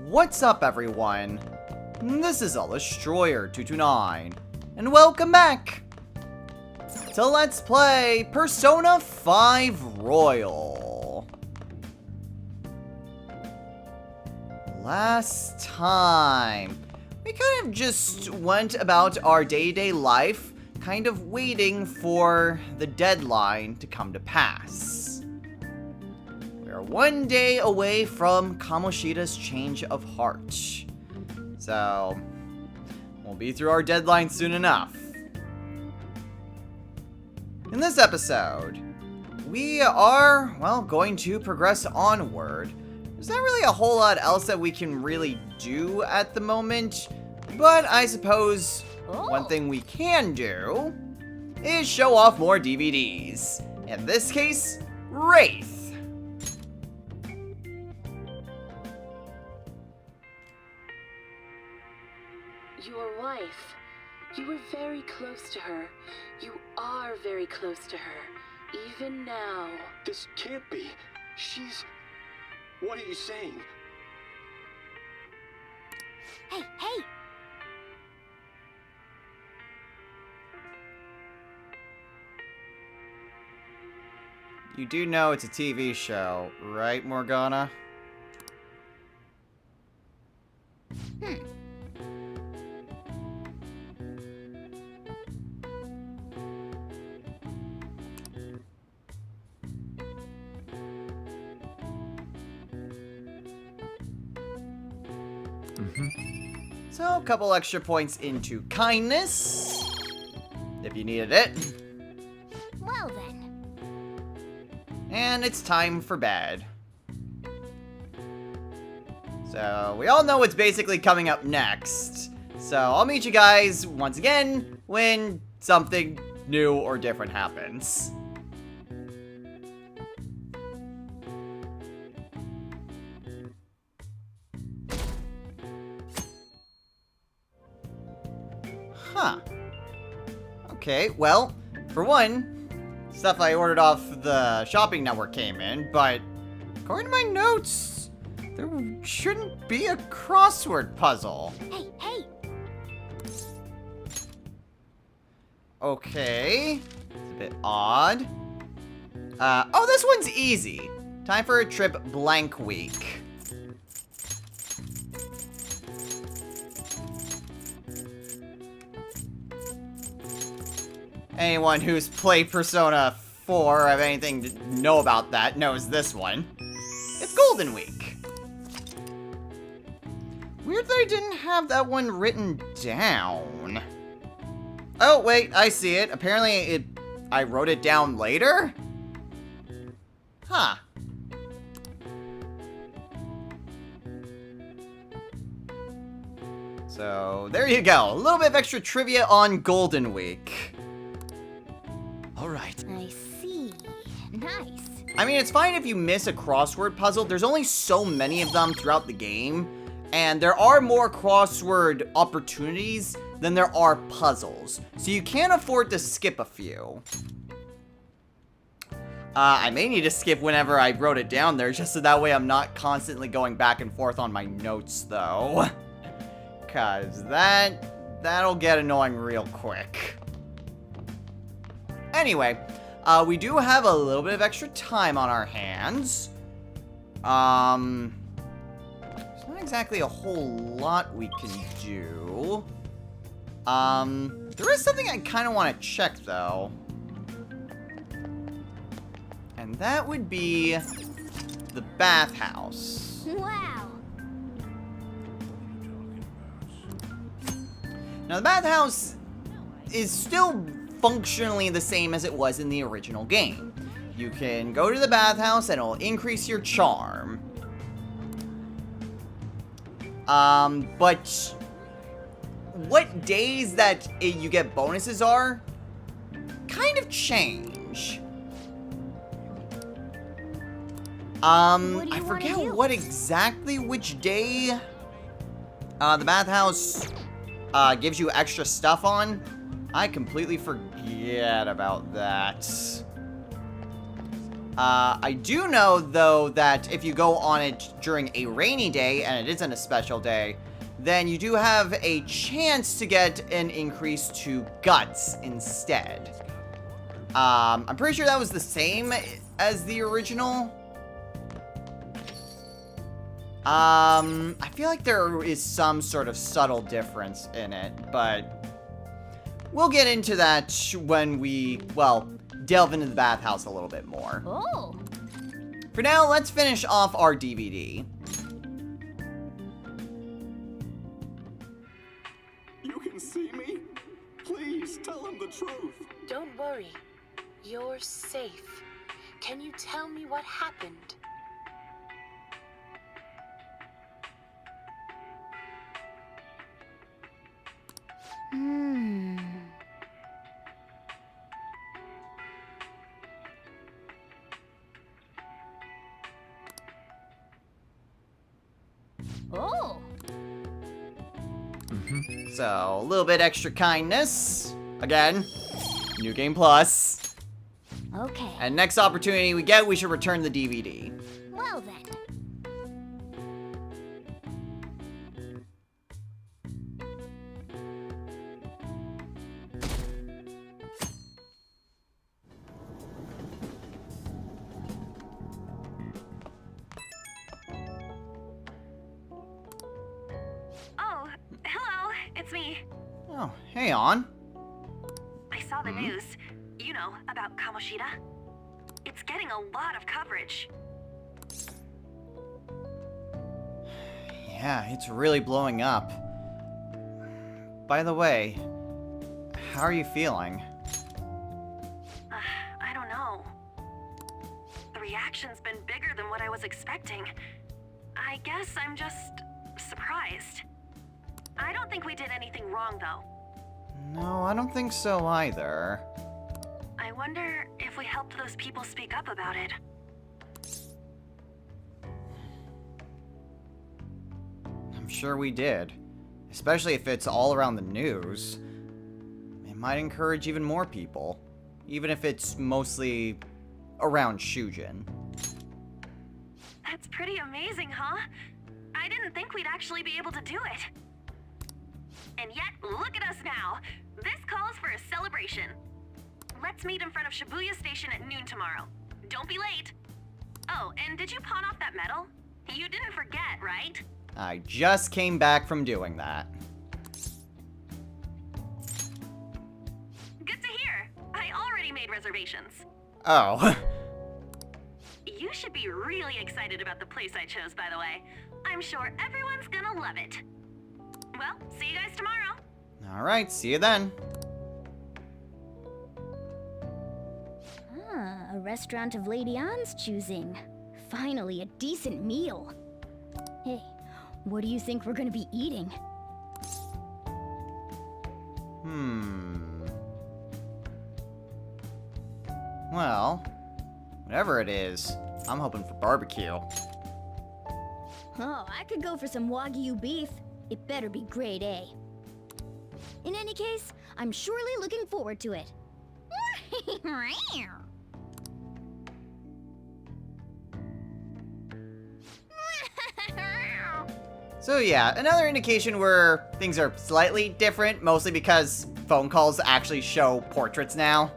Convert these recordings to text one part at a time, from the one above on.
What's up, everyone? This is Destroyer229, and welcome back to Let's Play Persona 5 Royal. Last time, we kind of just went about our day-to-day life, kind of waiting for the deadline to come to pass. We are one day away from Kamoshida's change of heart. So, we'll be through our deadline soon enough. In this episode, we are, well, going to progress onward. There's not really a whole lot else that we can really do at the moment, but I suppose one thing we can do is show off more DVDs. In this case, Wraith. Your wife. You were very close to her. You are very close to her. Even now. This can't be. She's... What are you saying? Hey, hey! You do know it's a TV show, right, Morgana? So, a couple extra points into kindness, if you needed it. Well then. And it's time for bed. So, we all know what's basically coming up next. So, I'll meet you guys once again when something new or different happens. Huh. Okay, well, for one, stuff I ordered off the shopping network came in, but according to my notes, there shouldn't be a crossword puzzle. Hey, hey! Okay. It's a bit odd. Oh, this one's easy. Time for a trip blank week. Anyone who's played Persona 4 or have anything to know about that knows this one. It's Golden Week. Weird that I didn't have that one written down. Oh, wait, I see it. Apparently, I wrote it down later? Huh. So, there you go. A little bit of extra trivia on Golden Week. Alright. I see. Nice. I mean, it's fine if you miss a crossword puzzle. There's only so many of them throughout the game, and there are more crossword opportunities than there are puzzles, so you can't afford to skip a few. I may need to skip whenever I wrote it down there, just so that way I'm not constantly going back and forth on my notes, though. Cause that'll get annoying real quick. Anyway, we do have a little bit of extra time on our hands. There's not exactly a whole lot we can do. There is something I kind of want to check, though. And that would be the bathhouse. Wow. Now, the bathhouse is still functionally the same as it was in the original game. You can go to the bathhouse and it'll increase your charm. But what days that you get bonuses are kind of change. I forget what exactly which day the bathhouse gives you extra stuff on. I completely forget about that. I do know, though, that if you go on it during a rainy day, and it isn't a special day, then you do have a chance to get an increase to guts instead. I'm pretty sure that was the same as the original. I feel like there is some sort of subtle difference in it, but we'll get into that when we, well, delve into the bathhouse a little bit more. Oh. For now, let's finish off our DVD. You can see me? Please tell him the truth. Don't worry. You're safe. Can you tell me what happened? Oh. So, a little bit extra kindness. Again, New Game Plus. Okay. And next opportunity we get, we should return the DVD. Well then. Oh, hello, it's me. Oh, hey, On. I saw the news, you know, about Kamoshida. It's getting a lot of coverage. Yeah, it's really blowing up. By the way, how are you feeling? I don't know. The reaction's been bigger than what I was expecting. I guess I'm just surprised. I don't think we did anything wrong, though. No, I don't think so either. I wonder if we helped those people speak up about it. I'm sure we did. Especially if it's all around the news. It might encourage even more people. Even if it's mostly around Shujin. That's pretty amazing, huh? I didn't think we'd actually be able to do it. And yet, look at us now. This calls for a celebration. Let's meet in front of Shibuya Station at noon tomorrow. Don't be late. Oh, and did you pawn off that medal? You didn't forget, right? I just came back from doing that. Good to hear. I already made reservations. Oh. You should be really excited about the place I chose, by the way. I'm sure everyone's gonna love it. Well, see you guys tomorrow. Alright, see you then. Ah, a restaurant of Lady Anne's choosing. Finally, a decent meal. Hey, what do you think we're gonna be eating? Well, whatever it is, I'm hoping for barbecue. Oh, I could go for some Wagyu beef. It better be grade A. In any case, I'm surely looking forward to it. So yeah, another indication where things are slightly different, mostly because phone calls actually show portraits now.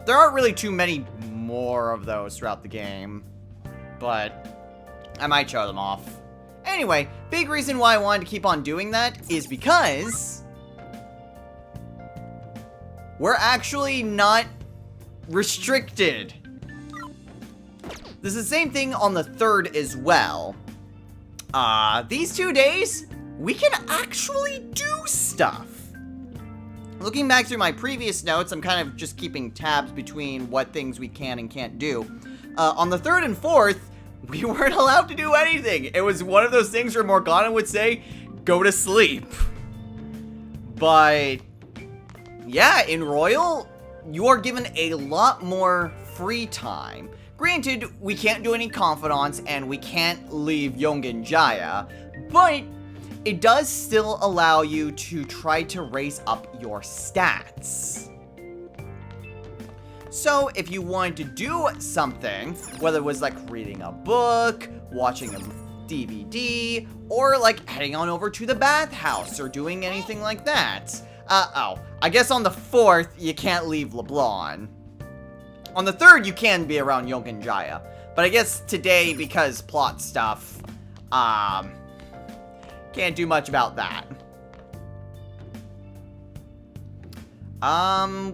There aren't really too many more of those throughout the game, but I might show them off. Anyway, big reason why I wanted to keep on doing that is because we're actually not restricted. This is the same thing on the 3rd as well. These 2 days, we can actually do stuff. Looking back through my previous notes, I'm kind of just keeping tabs between what things we can and can't do. On the 3rd and 4th, we weren't allowed to do anything. It was one of those things where Morgana would say, go to sleep. But yeah, in Royal, you are given a lot more free time. Granted, we can't do any confidants and we can't leave Yongen Jaya, but it does still allow you to try to raise up your stats. So if you wanted to do something, whether it was like reading a book, watching a DVD, or like heading on over to the bathhouse or doing anything like that. I guess on the 4th, you can't leave LeBlanc. On the 3rd, you can be around Young and Jaya. But I guess today, because plot stuff, can't do much about that.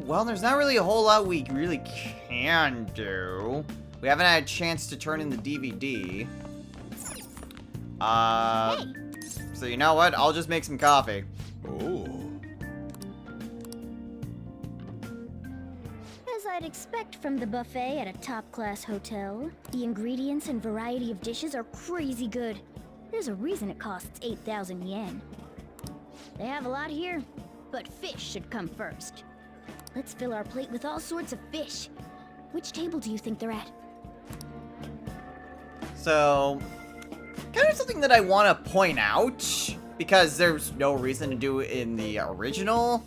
Well, there's not really a whole lot we really can do. We haven't had a chance to turn in the DVD. So you know what? I'll just make some coffee. Oh. As I'd expect from the buffet at a top-class hotel, the ingredients and variety of dishes are crazy good. There's a reason it costs 8,000 yen. They have a lot here, but fish should come first. Let's fill our plate with all sorts of fish. Which table do you think they're at? So, kind of something that I want to point out, because there's no reason to do it in the original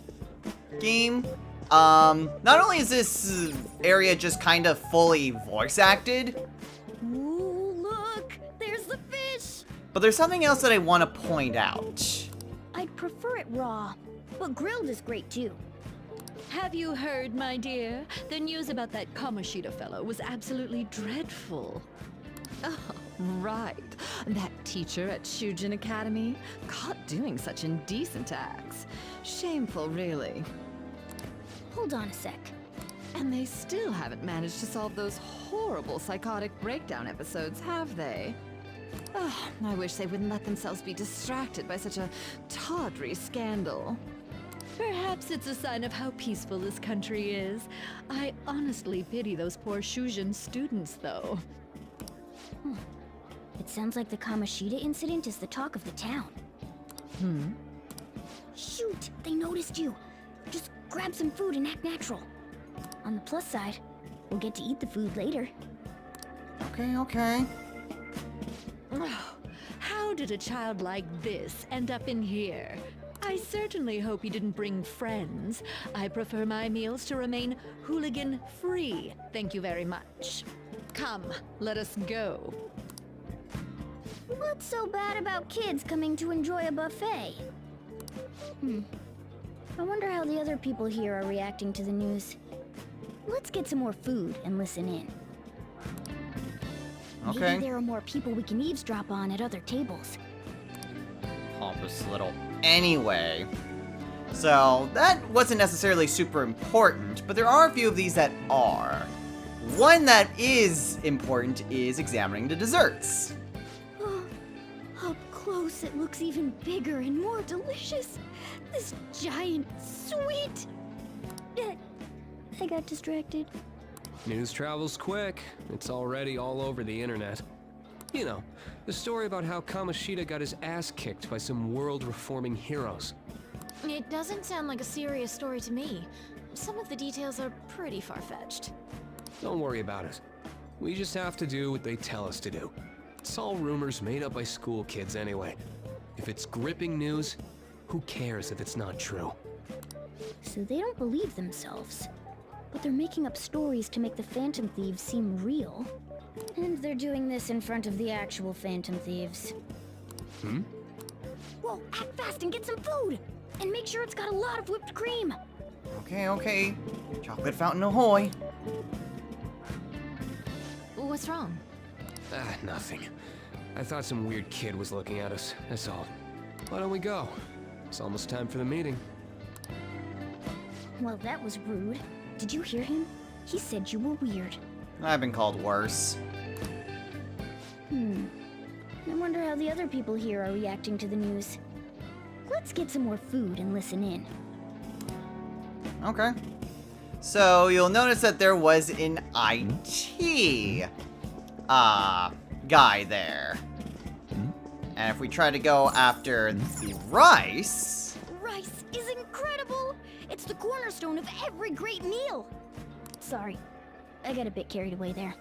game. Not only is this area just kind of fully voice acted, Ooh, look! There's the fish! but there's something else that I want to point out. I'd prefer it raw, but grilled is great too. Have you heard, my dear? The news about that Kamoshida fellow was absolutely dreadful. Oh, right. That teacher at Shujin Academy, caught doing such indecent acts. Shameful, really. Hold on a sec. And they still haven't managed to solve those horrible psychotic breakdown episodes, have they? Oh, I wish they wouldn't let themselves be distracted by such a tawdry scandal. Perhaps it's a sign of how peaceful this country is. I honestly pity those poor Shujin students, though. It sounds like the Kamoshida incident is the talk of the town. Shoot! They noticed you! Just grab some food and act natural. On the plus side, we'll get to eat the food later. Okay. Oh, how did a child like this end up in here? I certainly hope he didn't bring friends. I prefer my meals to remain hooligan-free. Thank you very much. Come, let us go. What's so bad about kids coming to enjoy a buffet? I wonder how the other people here are reacting to the news. Let's get some more food and listen in. Okay. Maybe there are more people we can eavesdrop on at other tables. Pompous little. Anyway. So, that wasn't necessarily super important, but there are a few of these that are. One that is important is examining the desserts. Up close, it looks even bigger and more delicious. This giant sweet. I got distracted. News travels quick. It's already all over the internet. You know, the story about how Kamoshida got his ass kicked by some world-reforming heroes. It doesn't sound like a serious story to me. Some of the details are pretty far-fetched. Don't worry about it. We just have to do what they tell us to do. It's all rumors made up by school kids anyway. If it's gripping news, who cares if it's not true? So they don't believe themselves. But they're making up stories to make the Phantom Thieves seem real. And they're doing this in front of the actual Phantom Thieves. Whoa, act fast and get some food! And make sure it's got a lot of whipped cream! Okay. Chocolate fountain ahoy. What's wrong? Nothing. I thought some weird kid was looking at us, that's all. Why don't we go? It's almost time for the meeting. Well, that was rude. Did you hear him? He said you were weird. I've been called worse. I wonder how the other people here are reacting to the news. Let's get some more food and listen in. Okay. So, you'll notice that there was an IT guy there. And if we try to go after the rice... Rice is incredible! It's the cornerstone of every great meal! Sorry, I got a bit carried away there.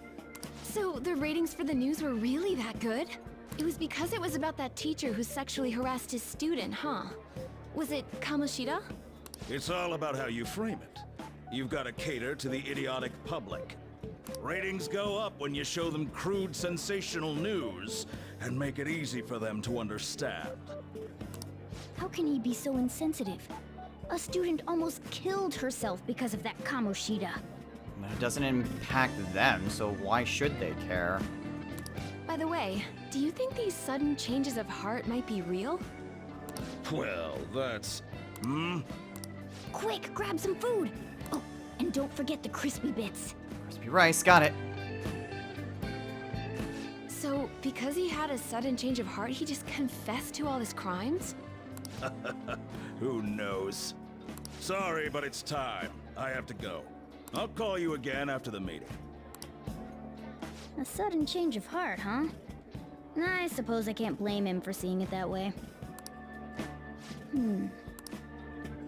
So the ratings for the news were really that good? It was because it was about that teacher who sexually harassed his student, huh? Was it Kamoshida? It's all about how you frame it. You've got to cater to the idiotic public. Ratings go up when you show them crude, sensational news and make it easy for them to understand. How can he be so insensitive? A student almost killed herself because of that Kamoshida. It doesn't impact them, so why should they care? By the way, do you think these sudden changes of heart might be real? Well, that's... Quick, grab some food! Oh, and don't forget the crispy bits. Crispy rice, got it. So, because he had a sudden change of heart, he just confessed to all his crimes? Who knows? Sorry, but it's time. I have to go. I'll call you again after the meeting. A sudden change of heart, huh? I suppose I can't blame him for seeing it that way.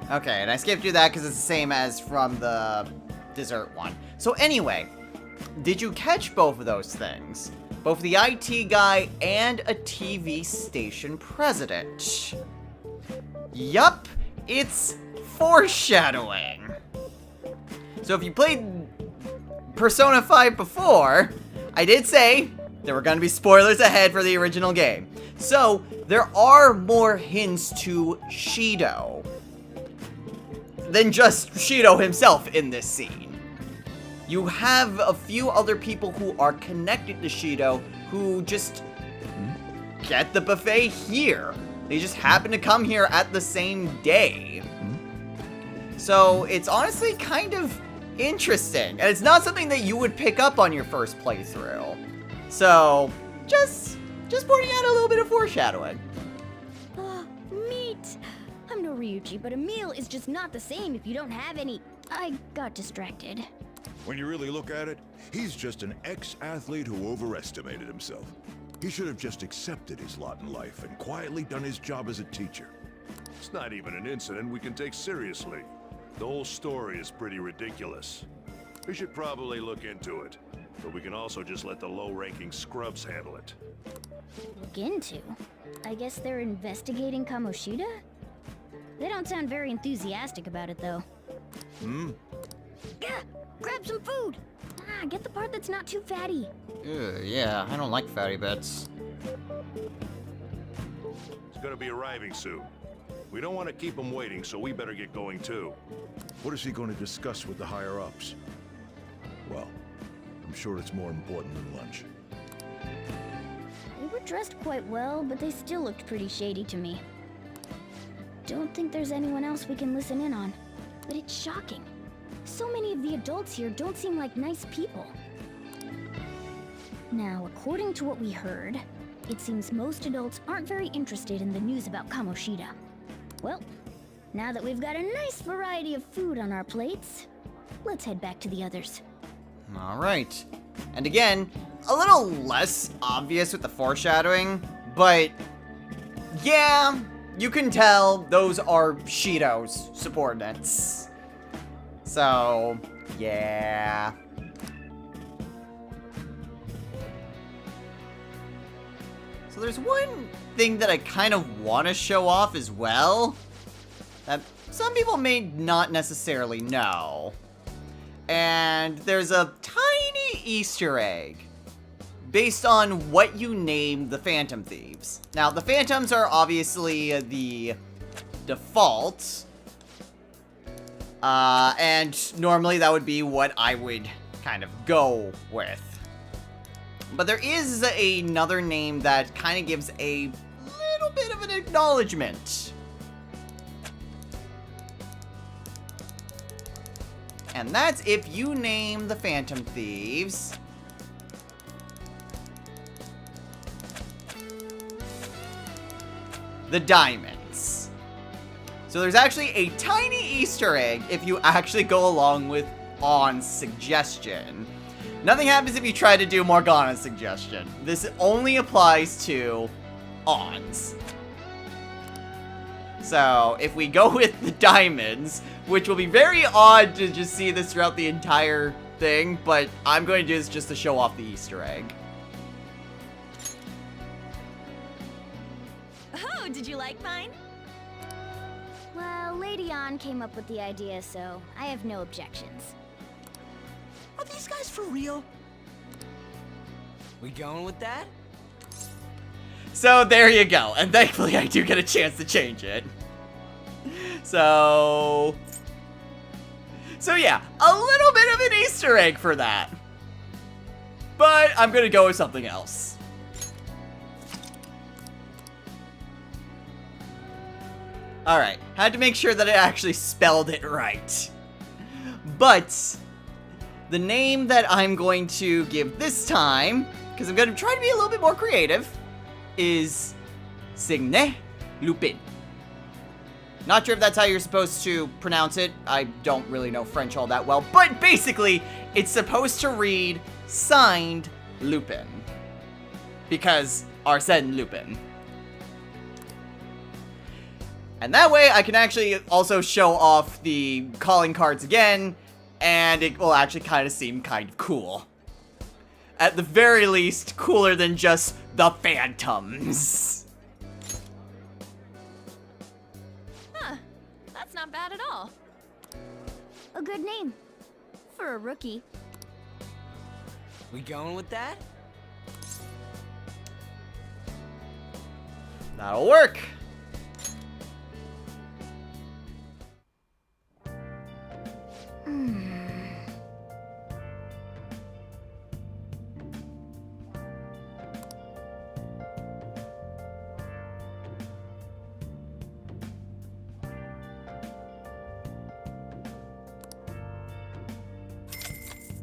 Okay, and I skipped through that because it's the same as from the dessert one. So anyway, did you catch both of those things? Both the IT guy and a TV station president. Yup, it's foreshadowing. So if you played Persona 5 before, I did say there were going to be spoilers ahead for the original game. So there are more hints to Shido than just Shido himself in this scene. You have a few other people who are connected to Shido who just get the buffet here. They just happen to come here at the same day. So it's honestly kind of interesting. And it's not something that you would pick up on your first playthrough. So just pointing out a little bit of foreshadowing. Meat! I'm no Ryuji, but a meal is just not the same if you don't have any. I got distracted. When you really look at it, he's just an ex-athlete who overestimated himself. He should have just accepted his lot in life and quietly done his job as a teacher. It's not even an incident we can take seriously. The whole story is pretty ridiculous. We should probably look into it, but we can also just let the low-ranking scrubs handle it. Look into? I guess they're investigating Kamoshida? They don't sound very enthusiastic about it, though. Gah! Grab some food! Get the part that's not too fatty. Yeah, I don't like fatty bits. It's gonna be arriving soon. We don't want to keep him waiting, so we better get going too. What is he going to discuss with the higher-ups? Well, I'm sure it's more important than lunch. They were dressed quite well, but they still looked pretty shady to me. Don't think there's anyone else we can listen in on, but it's shocking. So many of the adults here don't seem like nice people. Now, according to what we heard, it seems most adults aren't very interested in the news about Kamoshida. Well, now that we've got a nice variety of food on our plates, let's head back to the others. Alright. And again, a little less obvious with the foreshadowing, but yeah, you can tell those are Shido's subordinates. So, yeah. So there's one thing that I kind of want to show off as well, that some people may not necessarily know. And there's a tiny Easter egg based on what you name the Phantom Thieves. Now, the Phantoms are obviously the default, and normally that would be what I would kind of go with. But there is another name that kind of gives a little bit of an acknowledgement. And that's if you name the Phantom Thieves the Diamonds. So there's actually a tiny Easter egg if you actually go along with On's suggestion. Nothing happens if you try to do Morgana's suggestion. This only applies to On's. So, if we go with the diamonds, which will be very odd to just see this throughout the entire thing, but I'm going to do this just to show off the Easter egg. Oh, did you like mine? Well, Lady An came up with the idea, so I have no objections. Are these guys for real? We going with that? So there you go, and thankfully I do get a chance to change it. So yeah, a little bit of an Easter egg for that. But I'm gonna go with something else. Alright, had to make sure that I actually spelled it right. But the name that I'm going to give this time, because I'm going to try to be a little bit more creative, is Signe Lupin. Not sure if that's how you're supposed to pronounce it. I don't really know French all that well, but basically, it's supposed to read Signed Lupin. Because Arsène Lupin. And that way, I can actually also show off the calling cards again, and it will actually kind of seem kind of cool. At the very least, cooler than just the Phantoms. Huh. That's not bad at all. A good name. For a rookie. We going with that? That'll work.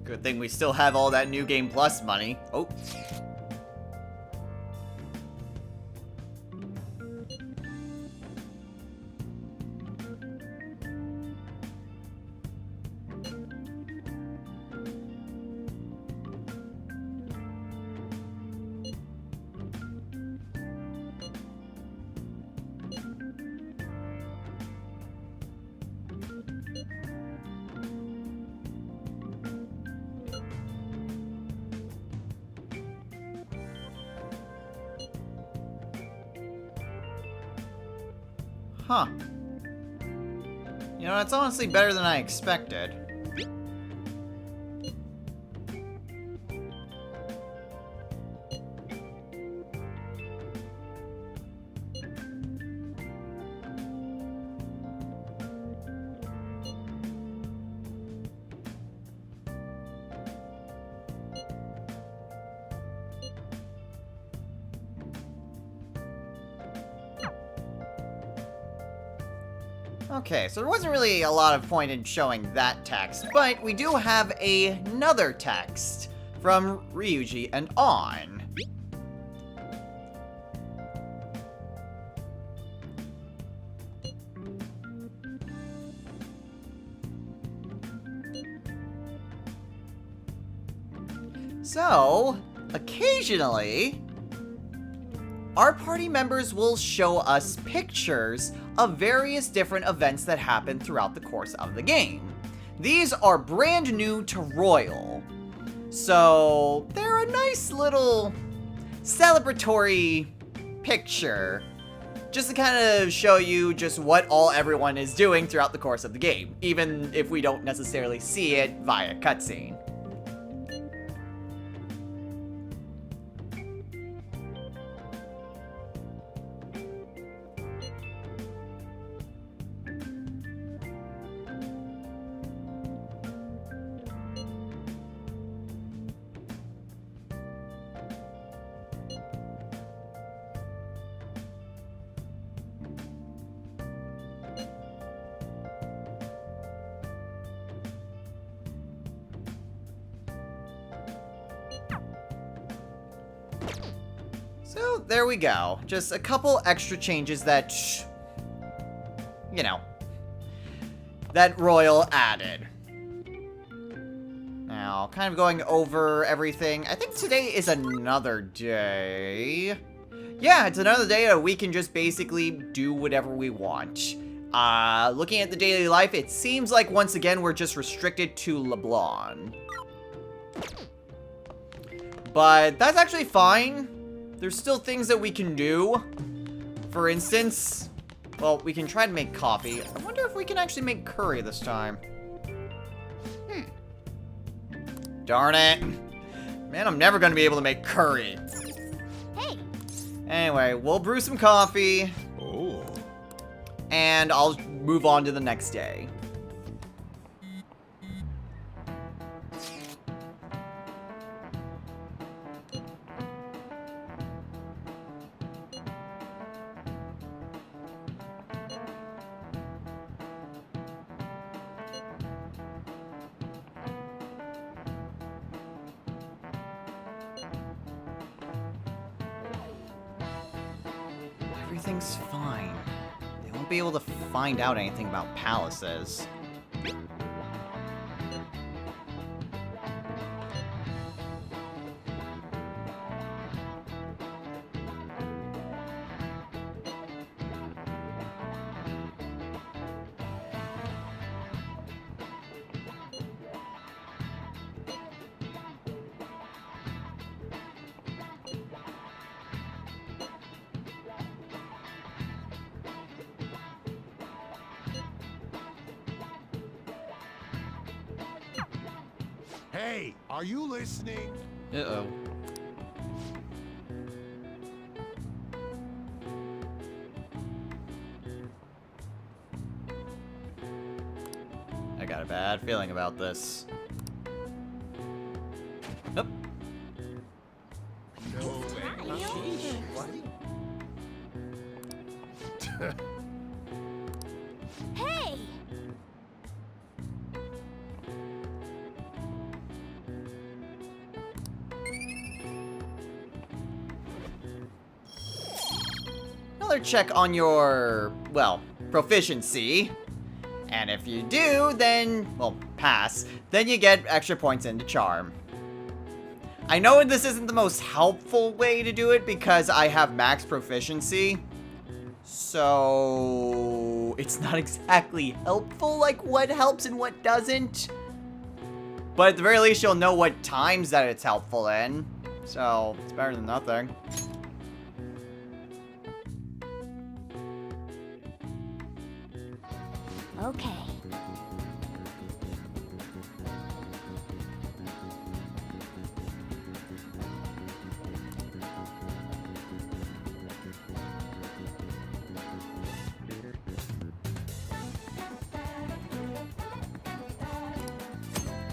Good thing we still have all that New Game Plus money. Oh. Huh. You know, that's honestly better than I expected. Okay, so there wasn't really a lot of point in showing that text, but we do have another text from Ryuji and On. So, occasionally, our party members will show us pictures of various different events that happen throughout the course of the game. These are brand new to Royal, so they're a nice little celebratory picture, just to kind of show you just what all everyone is doing throughout the course of the game, even if we don't necessarily see it via cutscene. So, there we go. Just a couple extra changes that, you know, that Royal added. Now, kind of going over everything. I think today is another day. Yeah, it's another day that we can just basically do whatever we want. Looking at the daily life, it seems like once again we're just restricted to LeBlanc. But that's actually fine. There's still things that we can do. For instance, Well, we can try to make coffee. I wonder if we can actually make curry this time. Darn it. Man, I'm never gonna be able to make curry. Hey! Anyway, we'll brew some coffee. Oh. And I'll move on to the next day. Everything's fine. They won't be able to find out anything about palaces. Hey, are you listening? Uh-oh. I got a bad feeling about this. Nope. No way. Hey! Another check on your, well, proficiency. And if you do, then, well, pass, then you get extra points into charm. I know this isn't the most helpful way to do it because I have max proficiency. So it's not exactly helpful, like what helps and what doesn't. But at the very least, you'll know what times that it's helpful in. So it's better than nothing. Okay.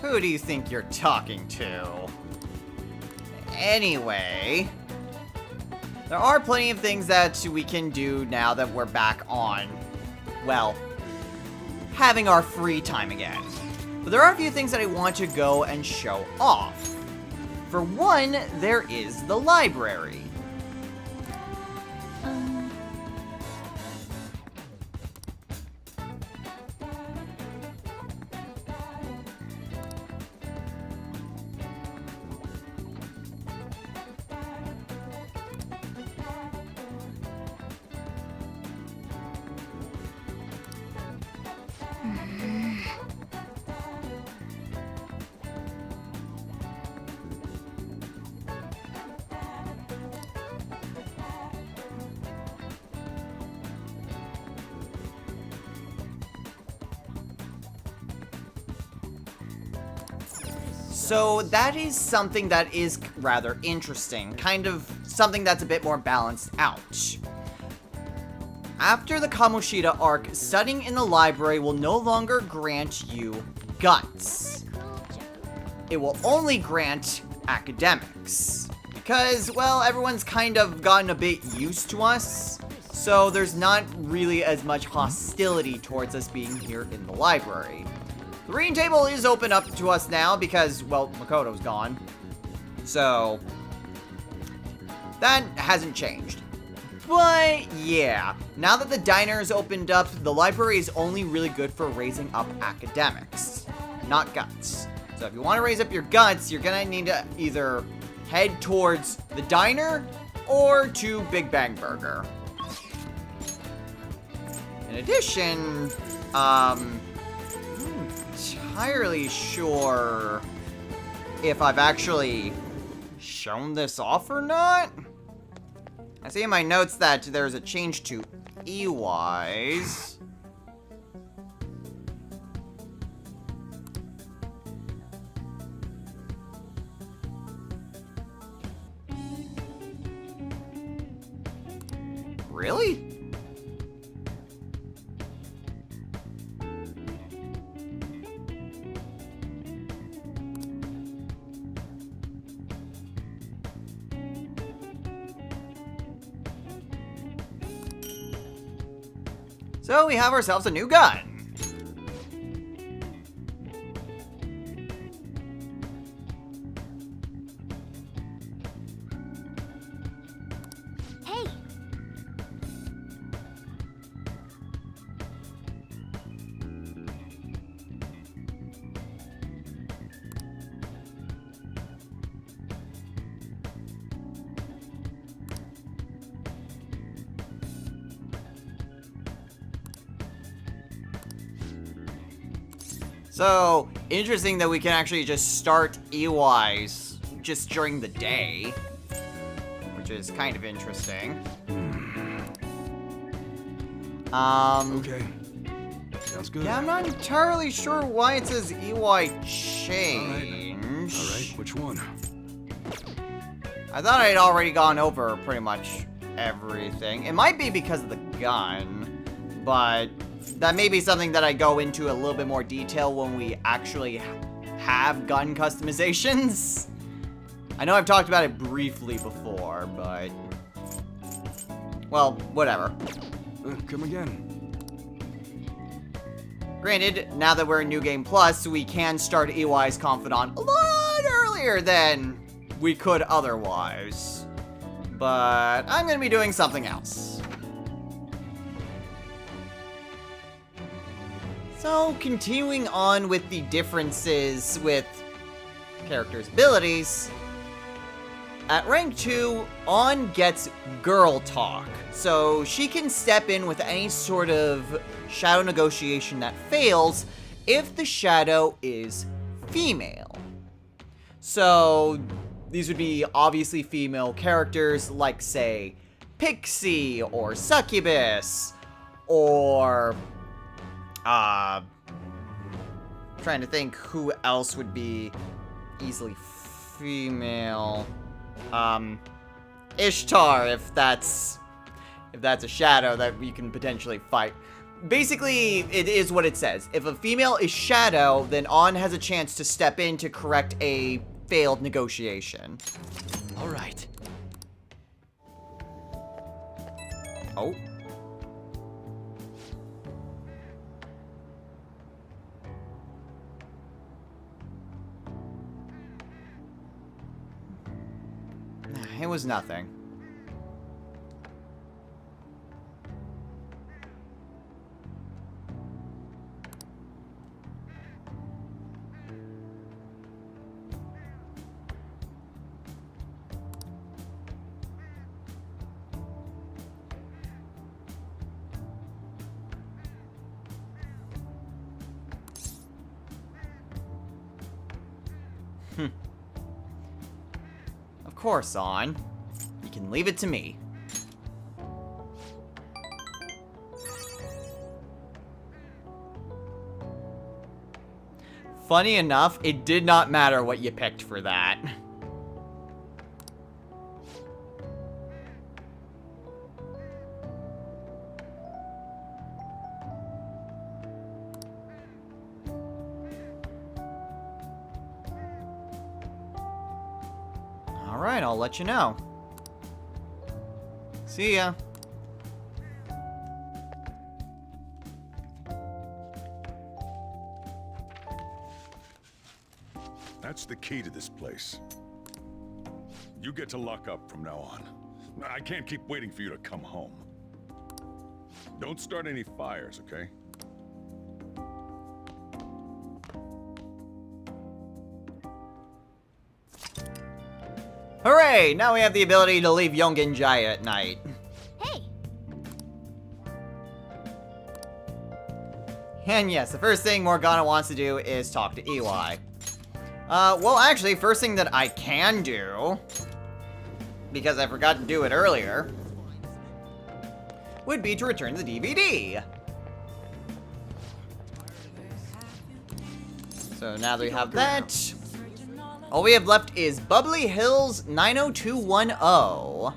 Who do you think you're talking to? Anyway, there are plenty of things that we can do now that we're back on, well, having our free time again. But there are a few things that I want to go and show off. For one, there is the library. So that is something that is rather interesting, kind of something that's a bit more balanced out. After the Kamoshida arc, studying in the library will no longer grant you guts. It will only grant academics. Because, well, everyone's kind of gotten a bit used to us, so there's not really as much hostility towards us being here in the library. The reading table is open up to us now because, well, Makoto's gone. So, that hasn't changed. But, yeah, now that the diner is opened up, the library is only really good for raising up academics, not guts. So if you want to raise up your guts, you're gonna need to either head towards the diner or to Big Bang Burger. In addition, entirely sure if I've actually shown this off or not. I see in my notes that there's a change to E-wise. Really? So we have ourselves a new gun. Hey! So, interesting that we can actually just start EYs just during the day. Which is kind of interesting. Okay. Sounds good. Yeah, I'm not entirely sure why it says EY change. Alright, which one? I thought I'd already gone over pretty much everything. It might be because of the gun, but that may be something that I go into a little bit more detail when we actually have gun customizations. I know I've talked about it briefly before, but... well, whatever. Come again. Granted, now that we're in New Game Plus, we can start EY's Confidant a lot earlier than we could otherwise. But I'm going to be doing something else. So, continuing on with the differences with characters' abilities, at rank 2, On gets Girl Talk, so she can step in with any sort of shadow negotiation that fails if the shadow is female. So, these would be obviously female characters like, say, Pixie or Succubus, or... trying to think who else would be easily female. Ishtar, if that's a shadow that we can potentially fight. Basically, it is what it says. If a female is shadow, then On has a chance to step in to correct a failed negotiation. All right. Oh. It was nothing. Of course, On. You can leave it to me. Funny enough, it did not matter what you picked for that. Alright, I'll let you know. See ya. That's the key to this place. You get to lock up from now on. I can't keep waiting for you to come home. Don't start any fires, okay? Hooray! Now we have the ability to leave Yongin Jaya at night. Hey! And yes, the first thing Morgana wants to do is talk to EY. Well, actually, first thing that I can do, because I forgot to do it earlier, would be to return the DVD. So now that we have that, all we have left is Bubbly Hills 90210.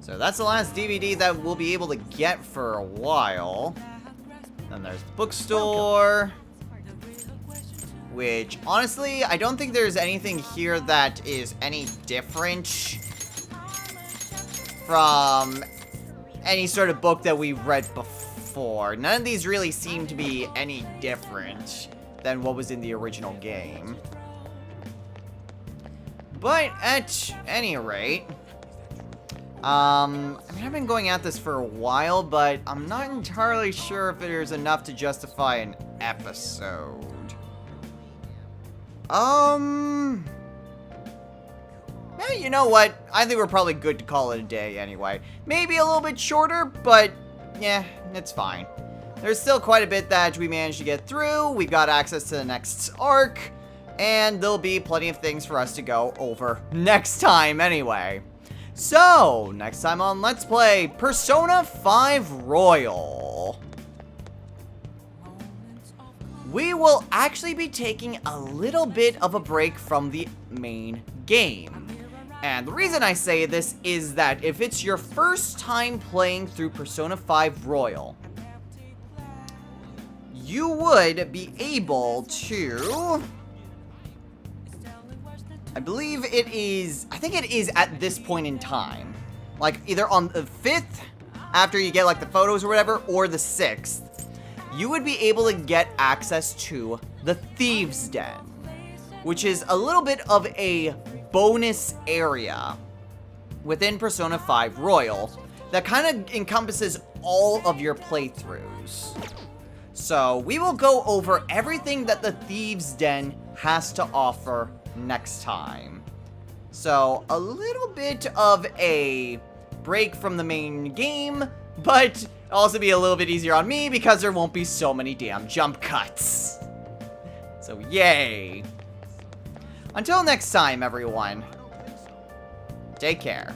So that's the last DVD that we'll be able to get for a while. Then there's the bookstore, which honestly, I don't think there's anything here that is any different from any sort of book that we've read before. None of these really seem to be any different than what was in the original game. But at any rate, I mean, I've been going at this for a while, but I'm not entirely sure if there's enough to justify an episode. Yeah, you know what? I think we're probably good to call it a day anyway. Maybe a little bit shorter, but yeah, it's fine. There's still quite a bit that we managed to get through. We've got access to the next arc, and there'll be plenty of things for us to go over next time anyway. So, next time on Let's Play Persona 5 Royal, we will actually be taking a little bit of a break from the main game. And the reason I say this is that if it's your first time playing through Persona 5 Royal, you would be able to... I believe it is... I think it is at this point in time. Like, either on the 5th, after you get, like, the photos or whatever, or the 6th, you would be able to get access to the Thieves Den, which is a little bit of a bonus area within Persona 5 Royal that kind of encompasses all of your playthroughs. So, we will go over everything that the Thieves Den has to offer next time. So, a little bit of a break from the main game, but also be a little bit easier on me because there won't be so many damn jump cuts. So, yay. Until next time, everyone. Take care.